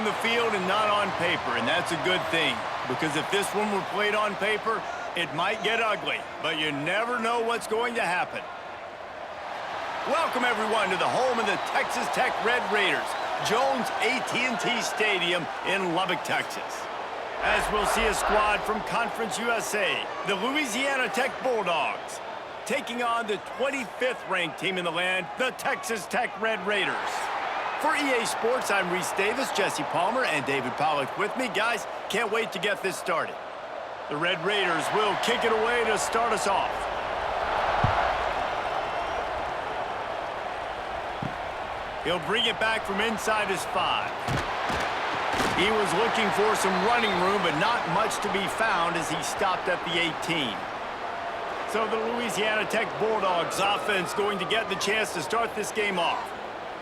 the field and not on paper, and that's a good thing. Because if this one were played on paper, it might get ugly, but you never know what's going to happen. Welcome, everyone, to the home of the Texas Tech Red Raiders, Jones AT&T Stadium in Lubbock, Texas. As we'll see a squad from Conference USA, the Louisiana Tech Bulldogs, taking on the 25th ranked team in the land, the Texas Tech Red Raiders. For EA Sports, I'm Reese Davis, Jesse Palmer, and David Pollack with me. Guys, can't wait to get this started. The Red Raiders will kick it away to start us off. He'll bring it back from inside his 5. He was looking for some running room, but not much to be found as he stopped at the 18. So the Louisiana Tech Bulldogs offense going to get the chance to start this game off.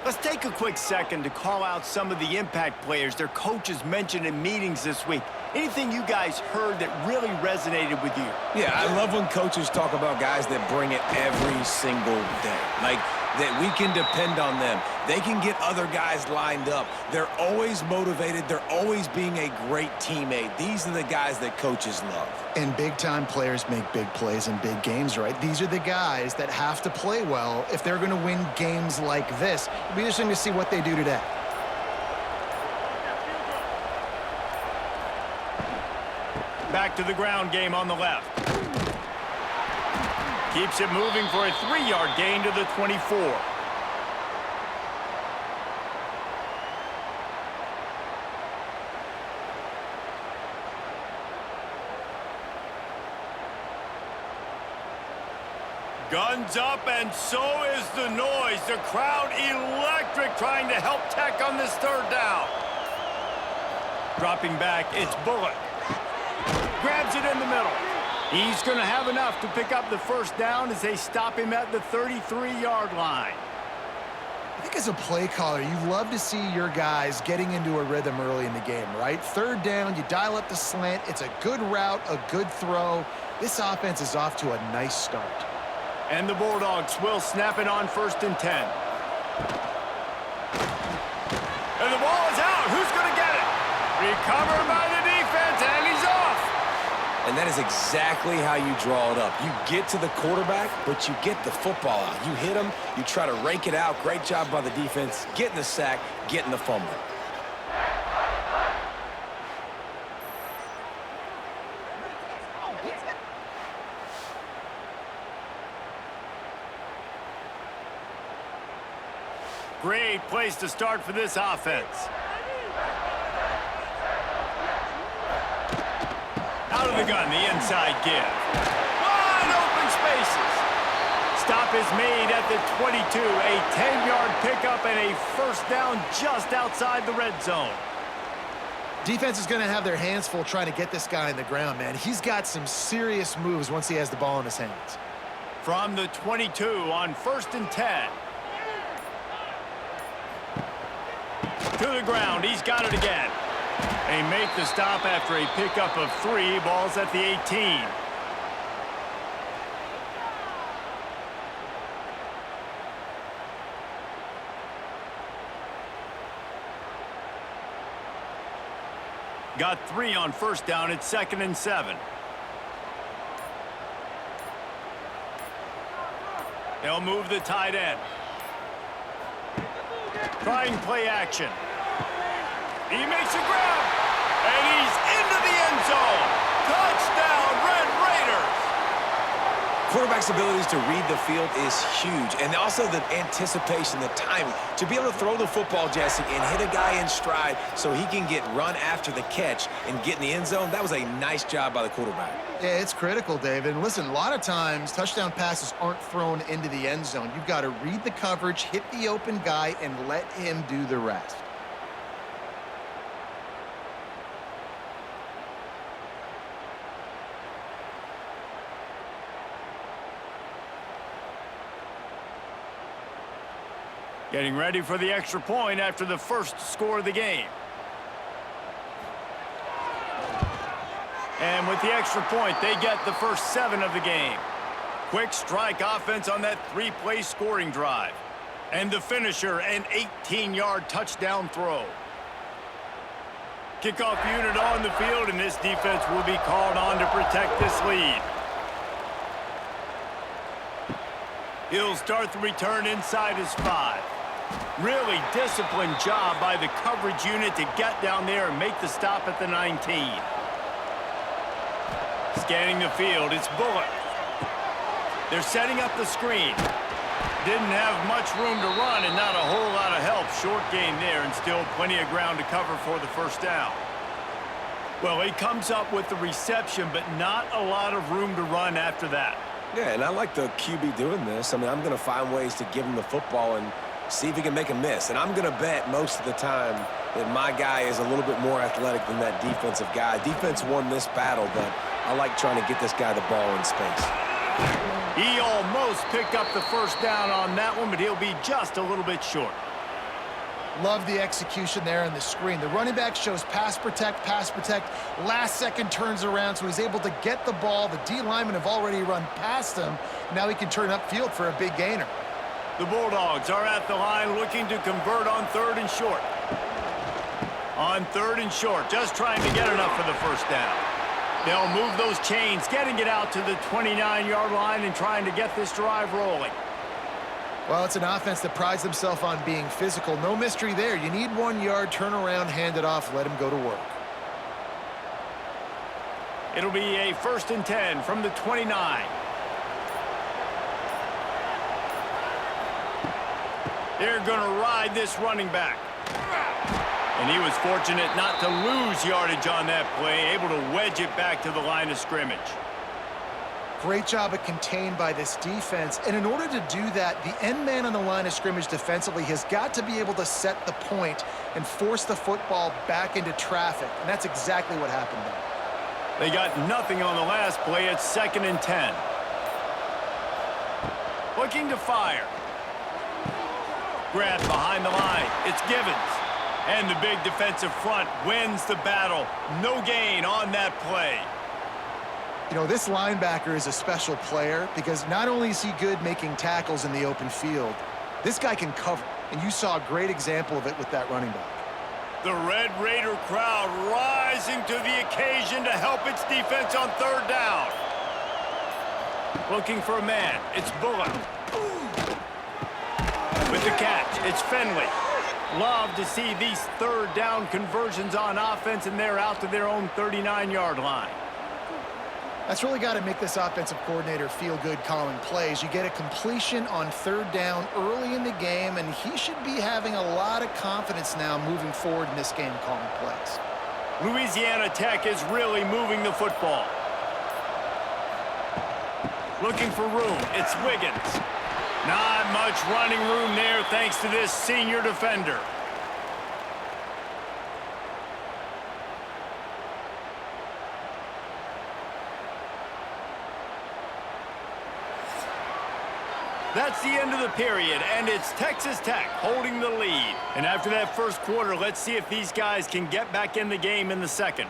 Let's take a quick second to call out some of the impact players their coaches mentioned in meetings this week. Anything you guys heard that really resonated with you? Yeah, I love when coaches talk about guys that bring it every single day. Like, that we can depend on them. They can get other guys lined up. They're always motivated. They're always being a great teammate. These are the guys that coaches love. And big-time players make big plays in big games, right? These are the guys that have to play well if they're going to win games like this. It'll be interesting to see what they do today. Back to the ground game on the left. Keeps it moving for a 3-yard gain to the 24. Guns up, and so is the noise. The crowd electric, trying to help Tech on this third down. Dropping back, it's Bullock. Grabs it in the middle. He's going to have enough to pick up the first down as they stop him at the 33-yard line. I think as a play caller, you love to see your guys getting into a rhythm early in the game, right? Third down, you dial up the slant. It's a good route, a good throw. This offense is off to a nice start. And the Bulldogs will snap it on 1st and 10. And the ball is out. Who's going to get it? Recovered by the defense, and he's off. And that is exactly how you draw it up. You get to the quarterback, but you get the football out. You hit him, you try to rake it out. Great job by the defense, getting the sack, getting the fumble. Great place to start for this offense. Out of the gun, the inside give. Wide open spaces. Stop is made at the 22. A 10-yard pickup and a first down just outside the red zone. Defense is going to have their hands full trying to get this guy in the ground, man. He's got some serious moves once he has the ball in his hands. From the 22 on 1st and 10. To the ground, he's got it again. They make the stop after a pickup of 3. Balls at the 18. Got 3 on first down. It's 2nd and 7. They'll move the tight end. Trying play action. He makes a grab, and he's into the end zone. Touchdown, Red Raiders. Quarterback's abilities to read the field is huge, and also the anticipation, the timing. To be able to throw the football, Jesse, and hit a guy in stride so he can get run after the catch and get in the end zone, that was a nice job by the quarterback. Yeah, it's critical, David. And listen, a lot of times touchdown passes aren't thrown into the end zone. You've got to read the coverage, hit the open guy, and let him do the rest. Getting ready for the extra point after the first score of the game. And with the extra point, they get the first 7 of the game. Quick strike offense on that 3-play scoring drive. And the finisher, an 18-yard touchdown throw. Kickoff unit on the field, and this defense will be called on to protect this lead. He'll start the return inside his 5. Really disciplined job by the coverage unit to get down there and make the stop at the 19. Scanning the field, it's Bullock. They're setting up the screen. Didn't have much room to run and not a whole lot of help. Short game there and still plenty of ground to cover for the first down. Well, he comes up with the reception, but not a lot of room to run after that. Yeah, and I like the QB doing this. I mean, I'm going to find ways to give him the football and see if he can make a miss. And I'm going to bet most of the time that my guy is a little bit more athletic than that defensive guy. Defense won this battle, but I like trying to get this guy the ball in space. He almost picked up the first down on that one, but he'll be just a little bit short. Love the execution there on the screen. The running back shows pass protect, last second turns around, so he's able to get the ball. The D linemen have already run past him. Now he can turn upfield for a big gainer. The Bulldogs are at the line looking to convert on 3rd and short. On 3rd and short, just trying to get enough for the first down. They'll move those chains, getting it out to the 29-yard line and trying to get this drive rolling. Well, it's an offense that prides themselves on being physical. No mystery there. You need 1 yard, turn around, hand it off, let him go to work. It'll be a 1st and 10 from the 29. They're going to ride this running back. And he was fortunate not to lose yardage on that play, able to wedge it back to the line of scrimmage. Great job of contained by this defense. And in order to do that, the end man on the line of scrimmage defensively has got to be able to set the point and force the football back into traffic. And that's exactly what happened there. They got nothing on the last play. It's 2nd and 10. Looking to fire. Grab behind the line. It's Givens. And the big defensive front wins the battle. No gain on that play. You know, this linebacker is a special player because not only is he good making tackles in the open field, this guy can cover. And you saw a great example of it with that running back. The Red Raider crowd rising to the occasion to help its defense on 3rd down. Looking for a man. It's Bullock. With the catch, it's Finley. Love to see these 3rd down conversions on offense, and they're out to their own 39-yard line. That's really got to make this offensive coordinator feel good calling plays. You get a completion on 3rd down early in the game, and he should be having a lot of confidence now moving forward in this game calling plays. Louisiana Tech is really moving the football. Looking for room. It's Wiggins. Not much running room there thanks to this senior defender. That's the end of the period, and it's Texas Tech holding the lead. And after that first quarter, let's see if these guys can get back in the game in the second.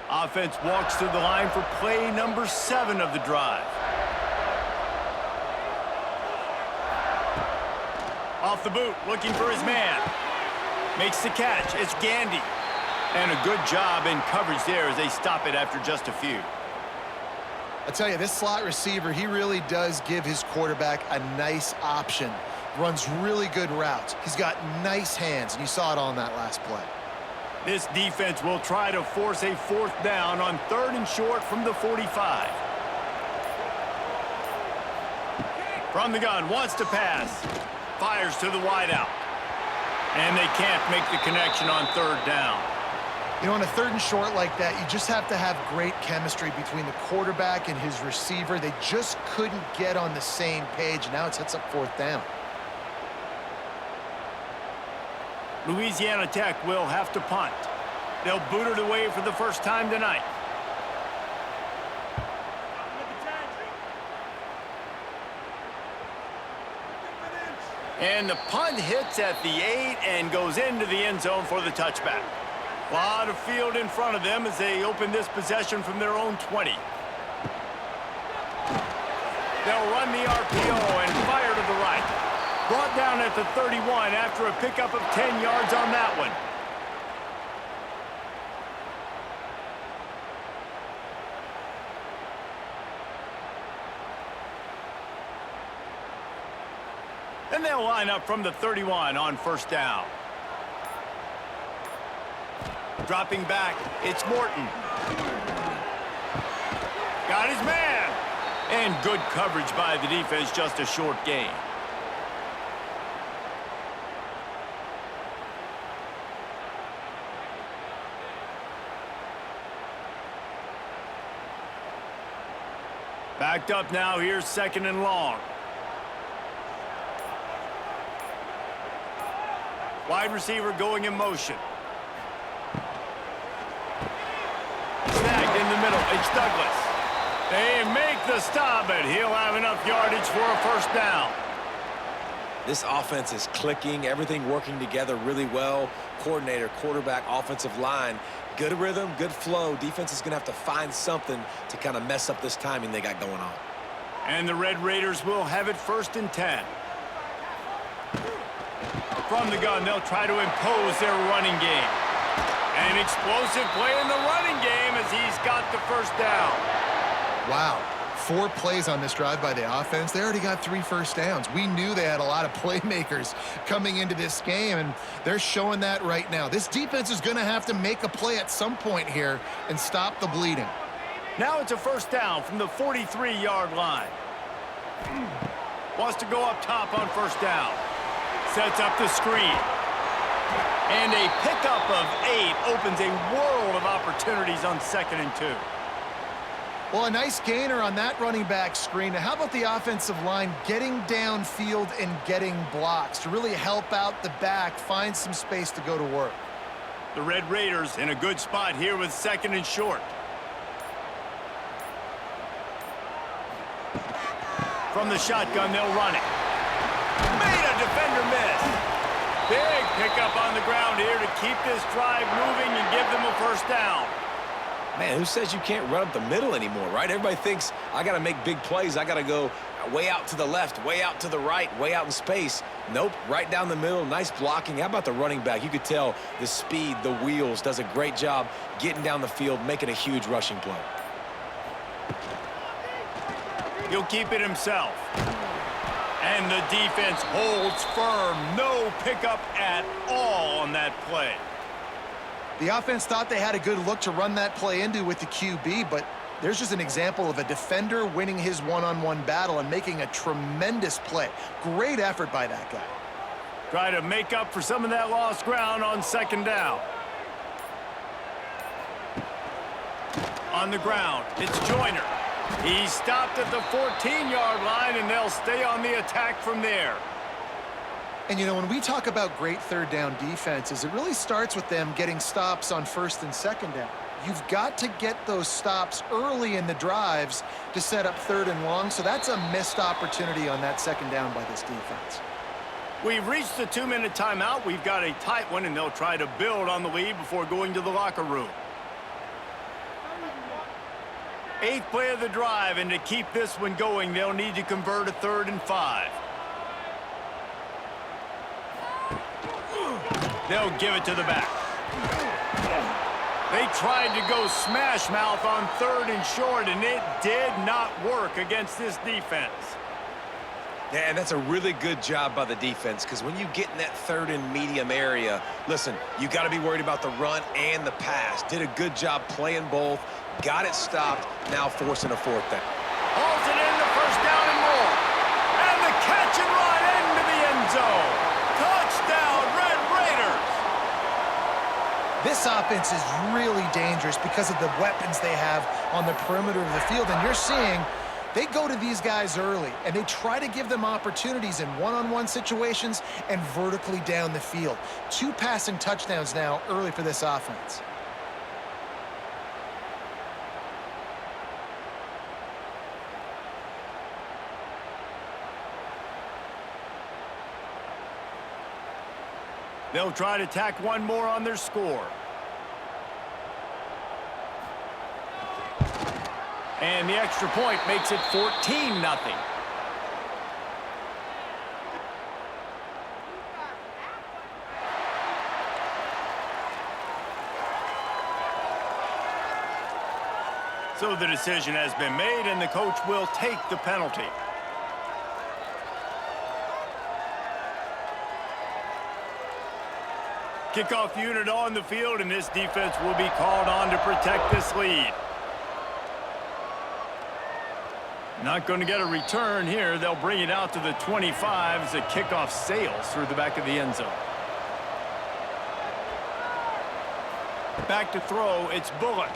Offense walks to the line for play number 7 of the drive. Off the boot, looking for his man. Makes the catch. It's Gandy. And a good job in coverage there as they stop it after just a few. I tell you, this slot receiver, he really does give his quarterback a nice option. Runs really good routes. He's got nice hands, and you saw it on that last play. This defense will try to force a 4th down on 3rd and short from the 45. From the gun, wants to pass. Fires to the wideout. And they can't make the connection on 3rd down. You know, on a 3rd and short like that, you just have to have great chemistry between the quarterback and his receiver. They just couldn't get on the same page. Now it sets up 4th down. Louisiana Tech will have to punt. They'll boot it away for the first time tonight. And the punt hits at the 8 and goes into the end zone for the touchback. A lot of field in front of them as they open this possession from their own 20. They'll run the RPO and fire to the right. Brought down at the 31 after a pickup of 10 yards on that one. And they'll line up from the 31 on first down. Dropping back, it's Morton. Got his man. And good coverage by the defense, just a short gain. Backed up now, here's second and long. Wide receiver going in motion. Snagged in the middle, it's Douglas. They make the stop, but he'll have enough yardage for a first down. This offense is clicking, everything working together really well. Coordinator, quarterback, offensive line, good rhythm, good flow. Defense is going to have to find something to kind of mess up this timing they got going on. And the Red Raiders will have it first and 10. From the gun, they'll try to impose their running game. An explosive play in the running game as he's got the first down. Wow. 4 plays on this drive by the offense. They already got 3 first downs. We knew they had a lot of playmakers coming into this game, and they're showing that right now. This defense is going to have to make a play at some point here and stop the bleeding. Now it's a first down from the 43-yard line. Wants to go up top on first down. Sets up the screen. And a pickup of 8 opens a world of opportunities on second and 2. Well, a nice gainer on that running back screen. Now, how about the offensive line getting downfield and getting blocks to really help out the back, find some space to go to work? The Red Raiders in a good spot here with second and short. From the shotgun, they'll run it. Made a defender miss. Big pickup on the ground here to keep this drive moving and give them a first down. Man, who says you can't run up the middle anymore, right? Everybody thinks I got to make big plays. I got to go way out to the left, way out to the right, way out in space. Nope, right down the middle. Nice blocking. How about the running back? You could tell the speed, the wheels, does a great job getting down the field, making a huge rushing play. He'll keep it himself. And the defense holds firm. No pickup at all on that play. The offense thought they had a good look to run that play into with the QB, but there's just an example of a defender winning his one-on-one battle and making a tremendous play. Great effort by that guy. Try to make up for some of that lost ground on second down. On the ground, it's Joyner. He's stopped at the 14-yard line, and they'll stay on the attack from there. And, you know, when we talk about great third down defenses, it really starts with them getting stops on first and second down. You've got to get those stops early in the drives to set up third and long, so that's a missed opportunity on that second down by this defense. We've reached the 2-minute timeout. We've got a tight one, and they'll try to build on the lead before going to the locker room. 8th play of the drive, and to keep this one going, they'll need to convert a 3rd and 5. They'll give it to the back. They tried to go smash mouth on 3rd and short, and it did not work against this defense. Yeah, and that's a really good job by the defense, because when you get in that 3rd and medium area, listen, you got to be worried about the run and the pass. Did a good job playing both, got it stopped, now forcing a 4th down. Hauls it in the first down and more. And the catch and run into the end zone. Touchdown, Red Raiders. This offense is really dangerous because of the weapons they have on the perimeter of the field, and you're seeing they go to these guys early, and they try to give them opportunities in one-on-one situations and vertically down the field. 2 passing touchdowns now early for this offense. They'll try to tack one more on their score. And the extra point makes it 14-0. So the decision has been made, and the coach will take the penalty. Kickoff unit on the field, and this defense will be called on to protect this lead. Not going to get a return here. They'll bring it out to the 25 as the kickoff sails through the back of the end zone. Back to throw, it's Bullock.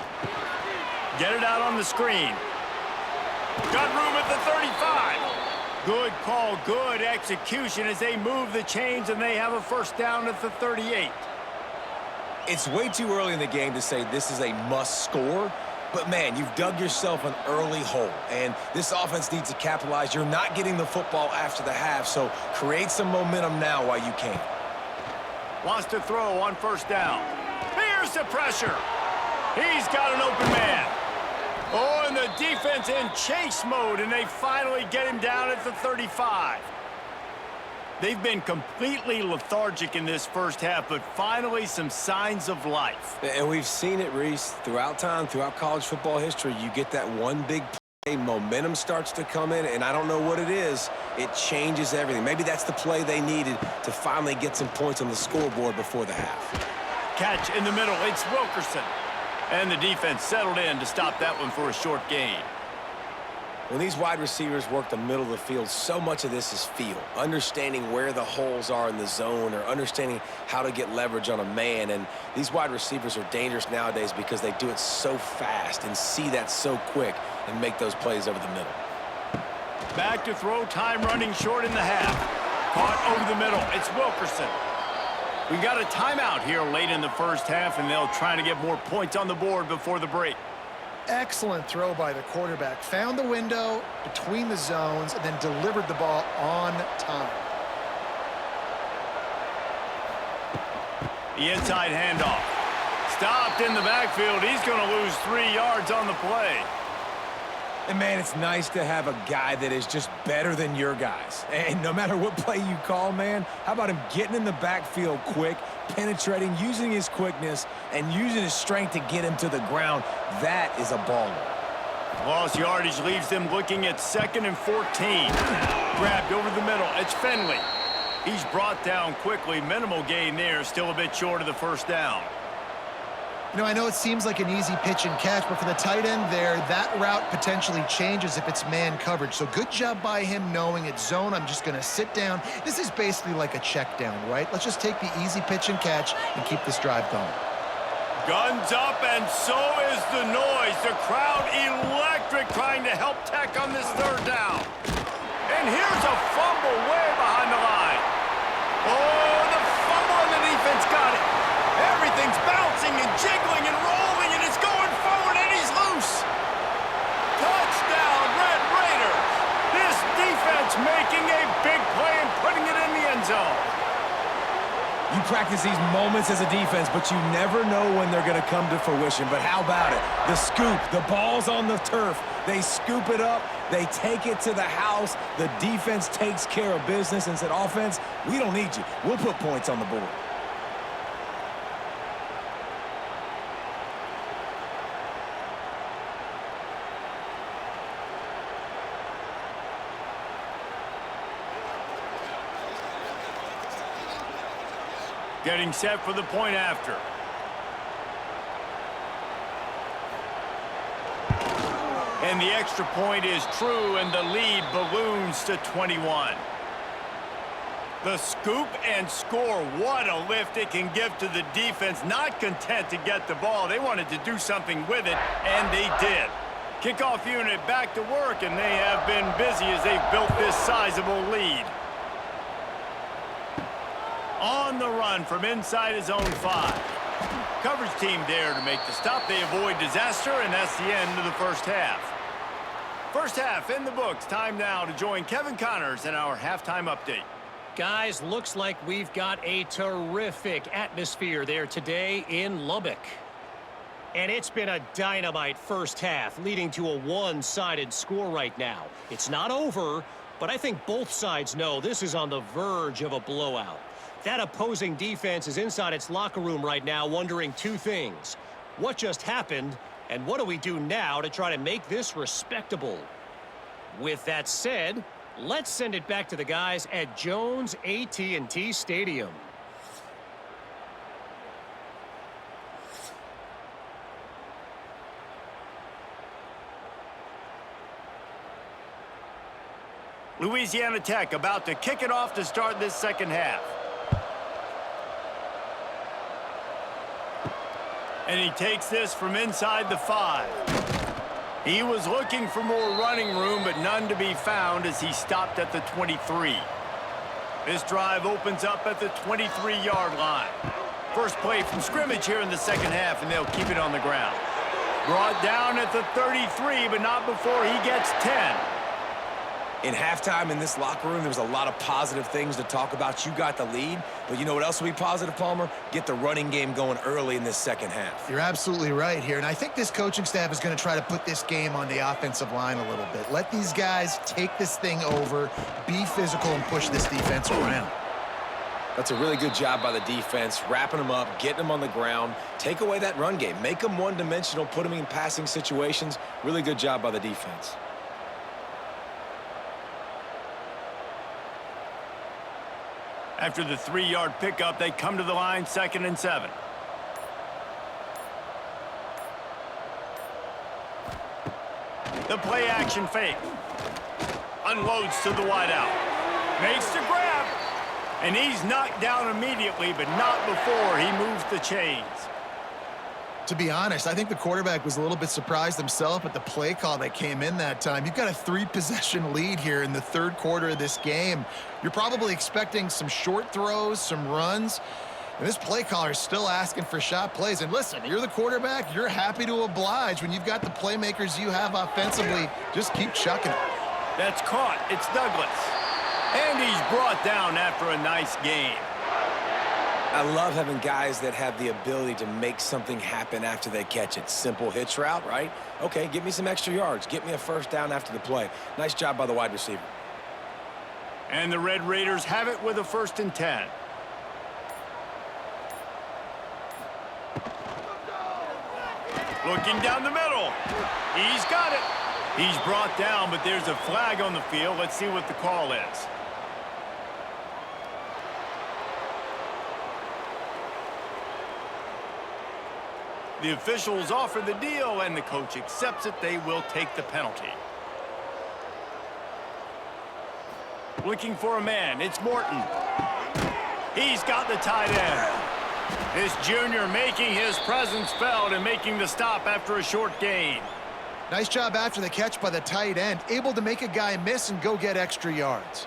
Get it out on the screen. Got room at the 35. Good call, good execution as they move the chains, and they have a first down at the 38. It's way too early in the game to say this is a must score, but man, you've dug yourself an early hole, and this offense needs to capitalize. You're not getting the football after the half, so create some momentum now while you can. Wants to throw on first down. Here's the pressure. He's got an open man. Oh, and the defense in chase mode, and they finally get him down at the 35. They've been completely lethargic in this first half, but finally some signs of life. And we've seen it, Reese, throughout time, throughout college football history. You get that one big play, momentum starts to come in, and I don't know what it is. It changes everything. Maybe that's the play they needed to finally get some points on the scoreboard before the half. Catch in the middle, it's Wilkerson. And the defense settled in to stop that one for a short gain. When these wide receivers work the middle of the field, so much of this is feel. Understanding where the holes are in the zone or understanding how to get leverage on a man. And these wide receivers are dangerous nowadays because they do it so fast and see that so quick and make those plays over the middle. Back to throw, time running short in the half. Caught over the middle, it's Wilkerson. We got a timeout here late in the first half, and they'll try to get more points on the board before the break. Excellent throw by the quarterback. Found the window between the zones and then delivered the ball on time. The inside handoff. Stopped in the backfield. He's going to lose 3 yards on the play. And, man, it's nice to have a guy that is just better than your guys. And no matter what play you call, man, how about him getting in the backfield quick, penetrating, using his quickness, and using his strength to get him to the ground? That is a baller. Lost yardage leaves them looking at 2nd and 14. Grabbed over the middle. It's Finley. He's brought down quickly. Minimal gain there. Still a bit short of the first down. You know, I know it seems like an easy pitch and catch, but for the tight end there, that route potentially changes if it's man coverage. So good job by him knowing it's zone. I'm just going to sit down. This is basically like a check down, right? Let's just take the easy pitch and catch and keep this drive going. Guns up, and so is the noise. The crowd electric trying to help Tech on this third down. And here's a fumble way behind the line. Oh, the fumble, and the defense got it. Everything's bouncing and jiggling and rolling, and it's going forward, and he's loose. Touchdown, Red Raiders. This defense making a big play and putting it in the end zone. You practice these moments as a defense, but you never know when they're going to come to fruition. But how about it? The scoop, the ball's on the turf. They scoop it up. They take it to the house. The defense takes care of business and said, offense, we don't need you. We'll put points on the board. Getting set for the point after. And the extra point is true, and the lead balloons to 21. The scoop and score, what a lift it can give to the defense. Not content to get the ball. They wanted to do something with it, and they did. Kickoff unit back to work, and they have been busy as they've built this sizable lead. On the run from inside his own 5. Coverage team there to make the stop. They avoid disaster, and that's the end of the first half. First half in the books. Time now to join Kevin Connors in our halftime update. Guys, looks like we've got a terrific atmosphere there today in Lubbock. And it's been a dynamite first half, leading to a one-sided score right now. It's not over, but I think both sides know this is on the verge of a blowout. That opposing defense is inside its locker room right now wondering two things. What just happened, and what do we do now to try to make this respectable? With that said, let's send it back to the guys at Jones AT&T Stadium. Louisiana Tech about to kick it off to start this second half. And he takes this from inside the 5. He was looking for more running room, but none to be found as he stopped at the 23. This drive opens up at the 23-yard line. First play from scrimmage here in the second half, and they'll keep it on the ground. Brought down at the 33, but not before he gets 10. In halftime in this locker room, there was a lot of positive things to talk about. You got the lead, but you know what else will be positive, Palmer? Get the running game going early in this second half. You're absolutely right here, and I think this coaching staff is going to try to put this game on the offensive line a little bit. Let these guys take this thing over, be physical, and push this defense around. That's a really good job by the defense, wrapping them up, getting them on the ground. Take away that run game. Make them one-dimensional, put them in passing situations. Really good job by the defense. After the 3-yard pickup, they come to the line, 2nd and 7. The play action fake. Unloads to the wideout. Makes the grab. And he's knocked down immediately, but not before he moves the chains. To be honest, I think the quarterback was a little bit surprised himself at the play call that came in that time. You've got a 3-possession lead here in the third quarter of this game. You're probably expecting some short throws, some runs. And this play caller is still asking for shot plays. And listen, you're the quarterback. You're happy to oblige when you've got the playmakers you have offensively. Just keep chucking it. That's caught. It's Douglas. And he's brought down after a nice game. I love having guys that have the ability to make something happen after they catch it. Simple hitch route, right? Okay, get me some extra yards. Get me a first down after the play. Nice job by the wide receiver. And the Red Raiders have it with a 1st and 10. Looking down the middle. He's got it. He's brought down, but there's a flag on the field. Let's see what the call is. The officials offer the deal, and the coach accepts it. They will take the penalty. Looking for a man. It's Morton. He's got the tight end. This junior making his presence felt and making the stop after a short gain. Nice job after the catch by the tight end, able to make a guy miss and go get extra yards.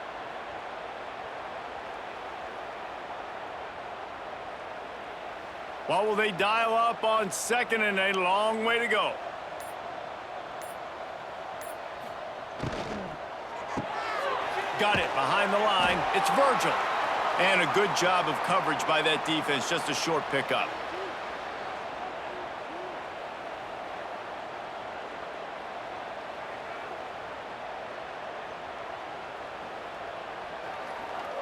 What will they dial up on 2nd and a long way to go? Got it behind the line. It's Virgil. And a good job of coverage by that defense. Just a short pickup.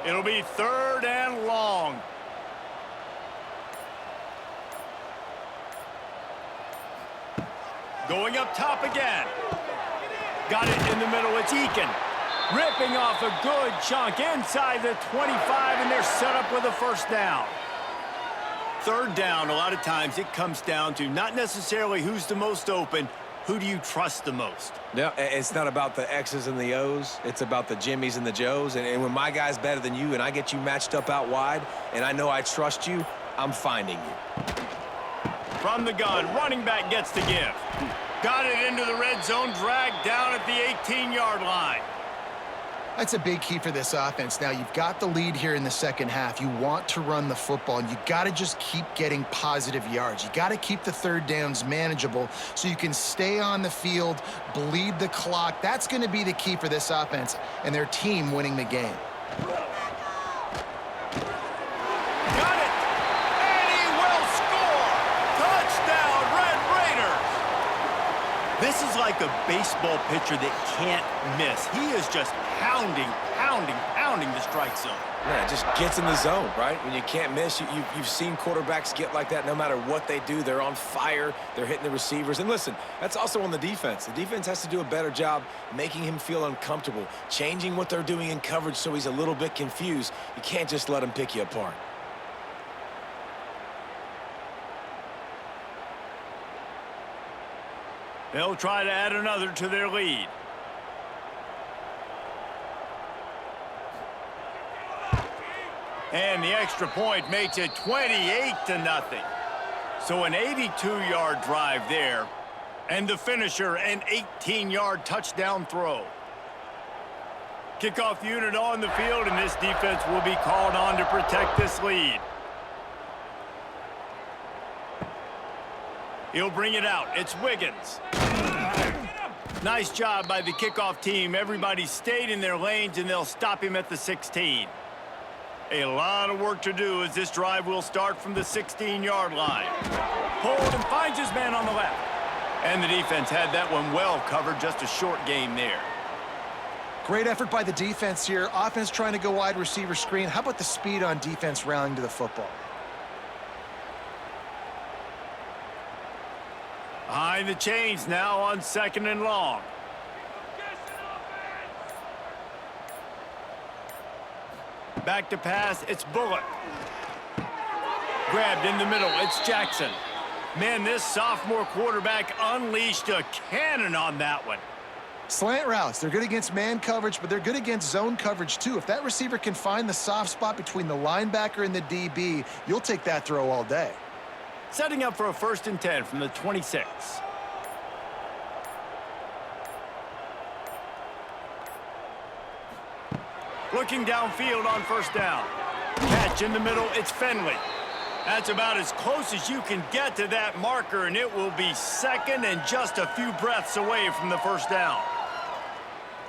It'll be 3rd and long. Going up top again. Got it in the middle. It's Eakin. Ripping off a good chunk inside the 25, and they're set up with a 1st down. 3rd down, a lot of times it comes down to not necessarily who's the most open, who do you trust the most? Yeah, it's not about the X's and the O's. It's about the Jimmies and the Joes. And when my guy's better than you and I get you matched up out wide and I know I trust you, I'm finding you. From the gun, running back gets the give. Got it into the red zone, dragged down at the 18-yard line. That's a big key for this offense. Now, you've got the lead here in the second half. You want to run the football, and you got to just keep getting positive yards. You got to keep the 3rd downs manageable so you can stay on the field, bleed the clock. That's going to be the key for this offense and their team winning the game. Got it! And he will score! Touchdown, Red This is like a baseball pitcher that can't miss. He is just pounding, pounding, pounding the strike zone. Yeah, it just gets in the zone, right? When you can't miss, you've seen quarterbacks get like that no matter what they do. They're on fire. They're hitting the receivers. And listen, that's also on the defense. The defense has to do a better job making him feel uncomfortable, changing what they're doing in coverage so he's a little bit confused. You can't just let him pick you apart. They'll try to add another to their lead. And the extra point makes it 28-0. So an 82-yard drive there. And the finisher, an 18-yard touchdown throw. Kickoff unit on the field, and this defense will be called on to protect this lead. He'll bring it out. It's Wiggins. Nice job by the kickoff team. Everybody stayed in their lanes, and they'll stop him at the 16. A lot of work to do as this drive will start from the 16-yard line. Hold and finds his man on the left. And the defense had that one well covered. Just a short game there. Great effort by the defense here. Offense trying to go wide receiver screen. How about the speed on defense rallying to the football? Behind the chains now on 2nd and long. Back to pass, it's Bullock. Grabbed in the middle, it's Jackson. Man, this sophomore quarterback unleashed a cannon on that one. Slant routes, they're good against man coverage, but they're good against zone coverage too. If that receiver can find the soft spot between the linebacker and the DB, you'll take that throw all day. Setting up for a 1st and 10 from the 26. Looking downfield on 1st down. Catch in the middle, it's Finley. That's about as close as you can get to that marker, and it will be 2nd and just a few breaths away from the 1st down.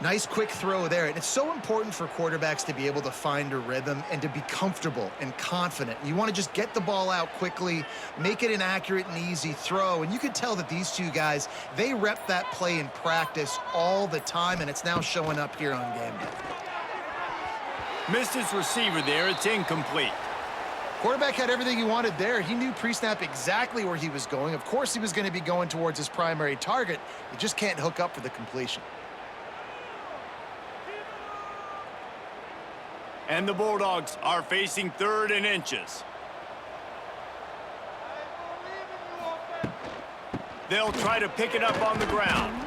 Nice quick throw there. And it's so important for quarterbacks to be able to find a rhythm and to be comfortable and confident. You want to just get the ball out quickly, make it an accurate and easy throw. And you can tell that these two guys, they rep that play in practice all the time, and it's now showing up here on game day. Missed his receiver there. It's incomplete. Quarterback had everything he wanted there. He knew pre-snap exactly where he was going. Of course he was going to be going towards his primary target. He just can't hook up for the completion. And the Bulldogs are facing 3rd and inches. They'll try to pick it up on the ground.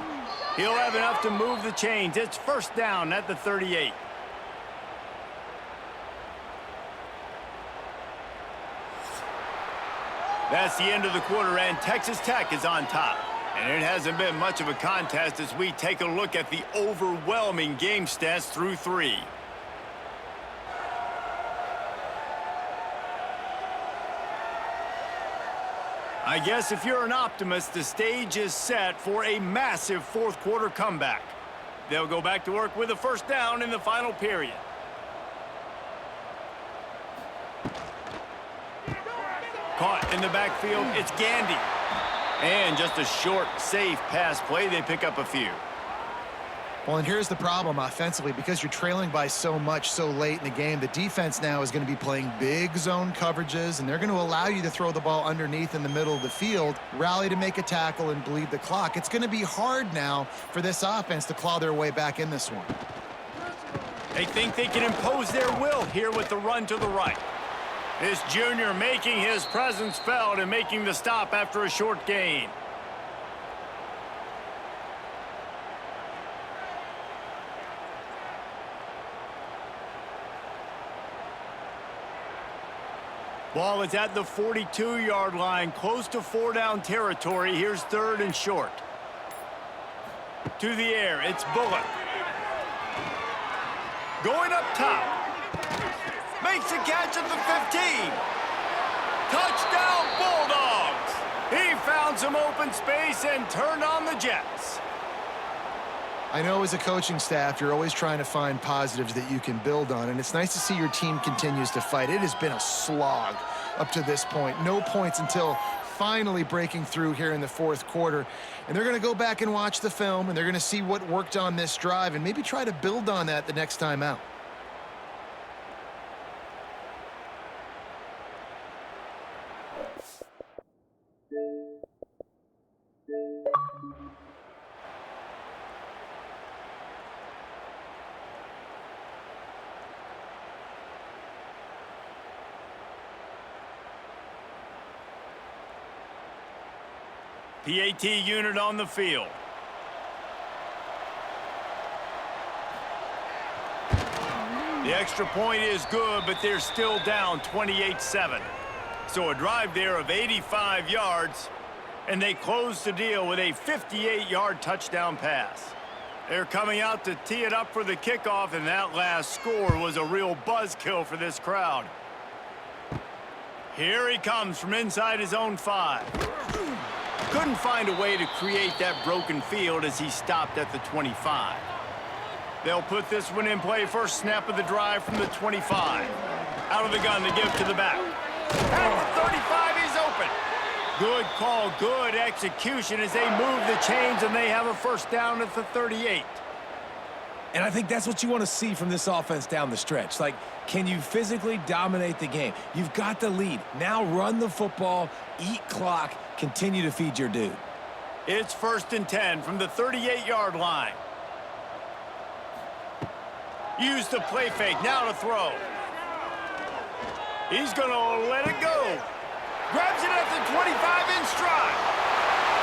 He'll have enough to move the chains. It's 1st down at the 38. That's the end of the quarter, and Texas Tech is on top. And it hasn't been much of a contest as we take a look at the overwhelming game stats through 3. I guess if you're an optimist, the stage is set for a massive 4th quarter comeback. They'll go back to work with a 1st down in the final period. Caught in the backfield, it's Gandy. And just a short, safe pass play, they pick up a few. Well, and here's the problem offensively. Because you're trailing by so much so late in the game, the defense now is going to be playing big zone coverages, and they're going to allow you to throw the ball underneath in the middle of the field, rally to make a tackle, and bleed the clock. It's going to be hard now for this offense to claw their way back in this one. They think they can impose their will here with the run to the right. This junior making his presence felt and making the stop after a short gain. Ball is at the 42-yard line, close to 4-down territory. Here's 3rd and short. To the air, it's Bullock. Going up top. Makes a catch at the 15. Touchdown, Bulldogs. He found some open space and turned on the Jets. I know as a coaching staff, you're always trying to find positives that you can build on, and it's nice to see your team continues to fight. It has been a slog up to this point. No points until finally breaking through here in the fourth quarter. And they're going to go back and watch the film, and they're going to see what worked on this drive and maybe try to build on that the next time out. PAT unit on the field. The extra point is good, but they're still down 28-7. So a drive there of 85 yards, and they close the deal with a 58-yard touchdown pass. They're coming out to tee it up for the kickoff, and that last score was a real buzzkill for this crowd. Here he comes from inside his own 5. Couldn't find a way to create that broken field as he stopped at the 25. They'll put this one in play. First snap of the drive from the 25. Out of the gun to give to the back. At the 35, he's open. Good call, good execution as they move the chains, and they have a first down at the 38. And I think that's what you want to see from this offense down the stretch. Like, can you physically dominate the game? You've got the lead. Now run the football, eat clock, continue to feed your dude. It's 1st and 10 from the 38-yard line. Use the play fake, now to throw. He's going to let it go. Grabs it at the 25 in stride.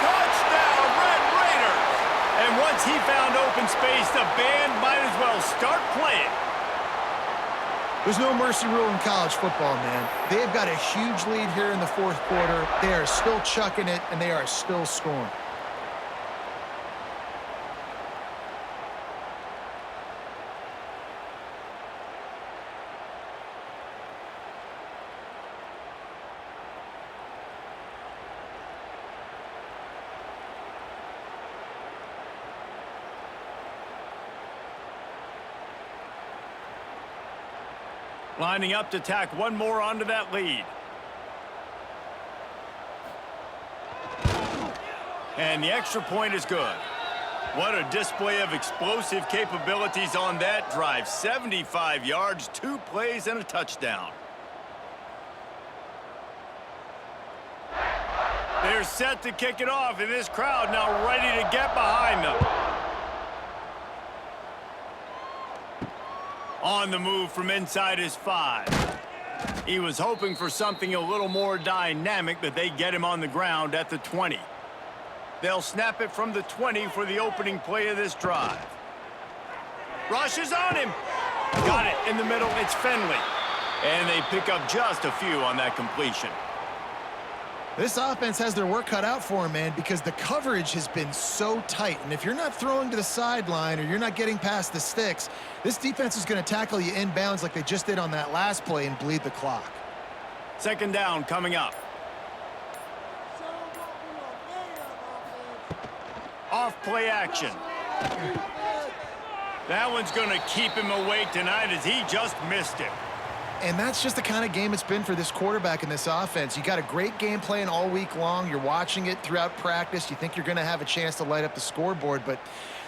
Touchdown, Red Raiders. And once he found open space, the band might as well start playing. There's no mercy rule in college football, man. They've got a huge lead here in the fourth quarter. They are still chucking it, and they are still scoring. Lining up to tack one more onto that lead. And the extra point is good. What a display of explosive capabilities on that drive. 75 yards, 2 plays, and a touchdown. They're set to kick it off, and this crowd now ready to get behind them. On the move from inside his 5. He was hoping for something a little more dynamic, but they get him on the ground at the 20. They'll snap it from the 20 for the opening play of this drive. Rushes on him. Got it in the middle. It's Finley. And they pick up just a few on that completion. This offense has their work cut out for them, man, because the coverage has been so tight. And if you're not throwing to the sideline or you're not getting past the sticks, this defense is going to tackle you inbounds like they just did on that last play and bleed the clock. 2nd down coming up. Off play action. That one's going to keep him awake tonight as he just missed it. And that's just the kind of game it's been for this quarterback in this offense. You got a great game plan all week long. You're watching it throughout practice. You think you're going to have a chance to light up the scoreboard, but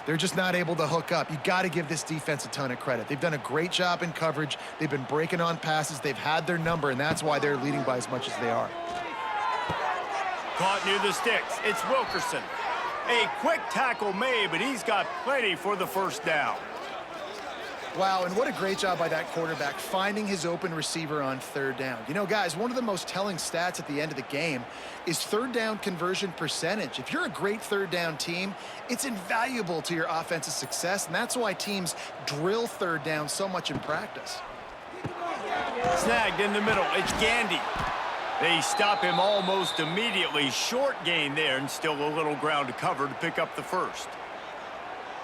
they're just not able to hook up. You got to give this defense a ton of credit. They've done a great job in coverage. They've been breaking on passes. They've had their number, and that's why they're leading by as much as they are. Caught near the sticks. It's Wilkerson. A quick tackle made, but he's got plenty for the first down. Wow, and what a great job by that quarterback finding his open receiver on 3rd down. You know, guys, one of the most telling stats at the end of the game is 3rd down conversion percentage. If you're a great 3rd down team, it's invaluable to your offensive success, and that's why teams drill 3rd down so much in practice. Snagged in the middle. It's Gandy. They stop him almost immediately. Short gain there, and still a little ground to cover to pick up the first.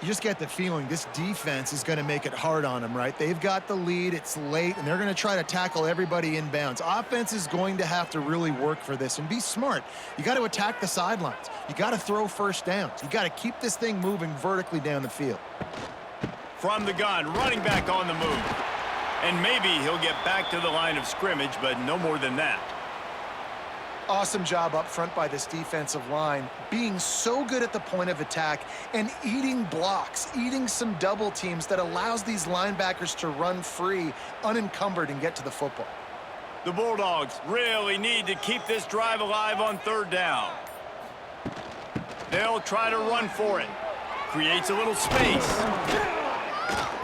You just get the feeling this defense is going to make it hard on them, right? They've got the lead, it's late, and they're going to try to tackle everybody inbounds. Offense is going to have to really work for this and be smart. You got to attack the sidelines. You got to throw first downs. You got to keep this thing moving vertically down the field. From the gun, running back on the move. And maybe he'll get back to the line of scrimmage, but no more than that. Awesome job up front by this defensive line, being so good at the point of attack and eating blocks, eating some double teams that allows these linebackers to run free, unencumbered, and get to the football. The Bulldogs really need to keep this drive alive on third down. They'll try to run for it. Creates a little space.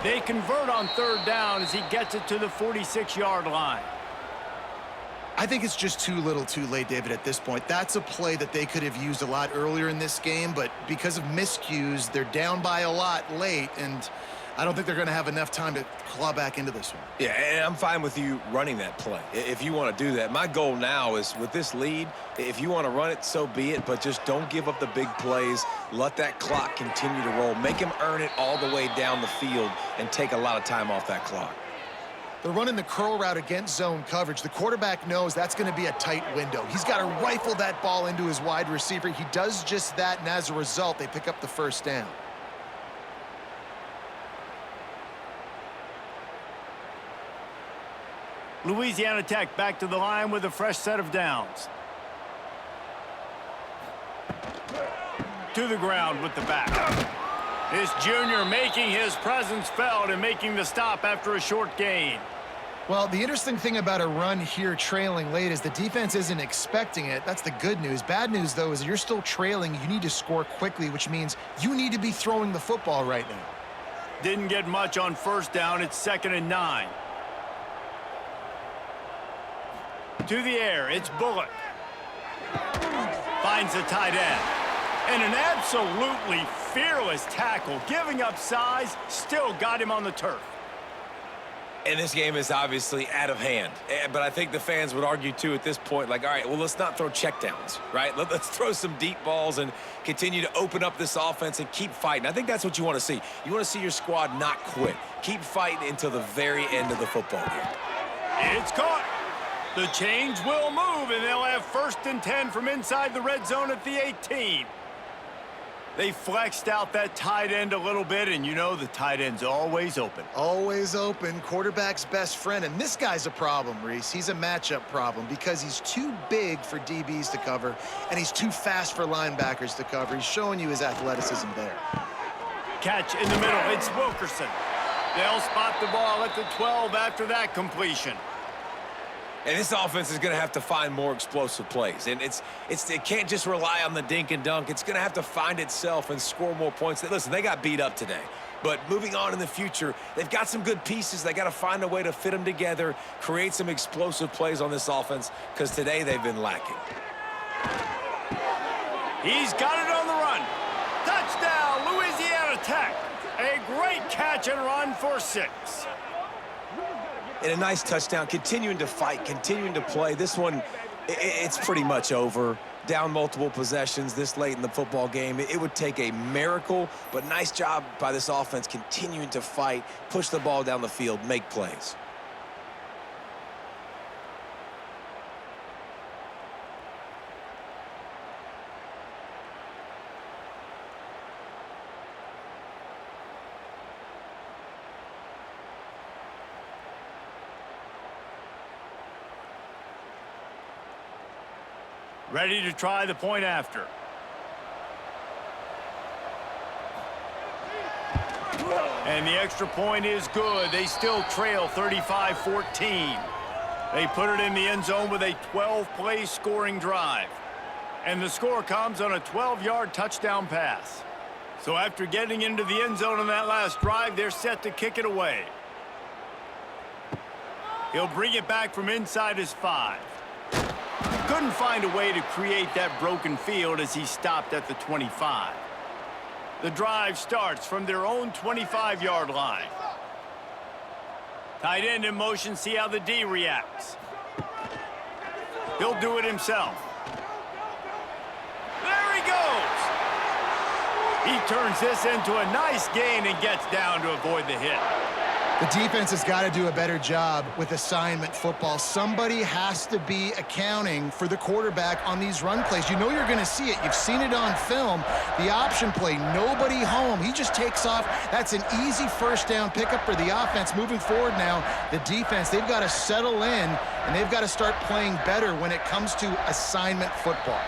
They convert on third down as he gets it to the 46-yard line. I think it's just too little too late, David, at this point. That's a play that they could have used a lot earlier in this game, but because of miscues, they're down by a lot late, and I don't think they're going to have enough time to claw back into this one. Yeah, and I'm fine with you running that play if you want to do that. My goal now is with this lead, if you want to run it, so be it, but just don't give up the big plays. Let that clock continue to roll. Make him earn it all the way down the field and take a lot of time off that clock. They're running the curl route against zone coverage. The quarterback knows that's going to be a tight window. He's got to rifle that ball into his wide receiver. He does just that, and as a result, they pick up the first down. Louisiana Tech back to the line with a fresh set of downs. To the ground with the back. This junior making his presence felt and making the stop after a short gain. Well, the interesting thing about a run here trailing late is the defense isn't expecting it. That's the good news. Bad news, though, is you're still trailing. You need to score quickly, which means you need to be throwing the football right now. Didn't get much on first down. It's 2nd and 9. To the air, it's Bullock. Finds the tight end. And an absolutely fearless tackle, giving up size, still got him on the turf. And this game is obviously out of hand. But I think the fans would argue, too, at this point, like, all right, well, let's not throw checkdowns, right? Let's throw some deep balls and continue to open up this offense and keep fighting. I think that's what you want to see. You want to see your squad not quit. Keep fighting until the very end of the football game. It's caught. The chains will move, and they'll have 1st and 10 from inside the red zone at the 18. They flexed out that tight end a little bit, and you know the tight end's always open. Always open, quarterback's best friend. And this guy's a problem, Reese. He's a matchup problem because he's too big for DBs to cover, and he's too fast for linebackers to cover. He's showing you his athleticism there. Catch in the middle. It's Wilkerson. They'll spot the ball at the 12 after that completion. And this offense is going to have to find more explosive plays. And it can't just rely on the dink and dunk. It's going to have to find itself and score more points. Listen, they got beat up today. But moving on in the future, they've got some good pieces. They got to find a way to fit them together, create some explosive plays on this offense, because today they've been lacking. He's got it on the run. Touchdown, Louisiana Tech. A great catch and run for 6. And a nice touchdown, continuing to fight, continuing to play. This one, it's pretty much over. Down multiple possessions this late in the football game. It would take a miracle, but nice job by this offense continuing to fight, push the ball down the field, make plays. Ready to try the point after. And the extra point is good. They still trail 35-14. They put it in the end zone with a 12-play scoring drive. And the score comes on a 12-yard touchdown pass. So after getting into the end zone on that last drive, they're set to kick it away. He'll bring it back from inside his 5. Couldn't find a way to create that broken field as he stopped at the 25. The drive starts from their own 25-yard line. Tight end in motion, see how the D reacts. He'll do it himself. There he goes! He turns this into a nice gain and gets down to avoid the hit. The defense has got to do a better job with assignment football. Somebody has to be accounting for the quarterback on these run plays. You know you're going to see it. You've seen it on film. The option play, nobody home. He just takes off. That's an easy first down pickup for the offense. Moving forward now, the defense, they've got to settle in, and they've got to start playing better when it comes to assignment football.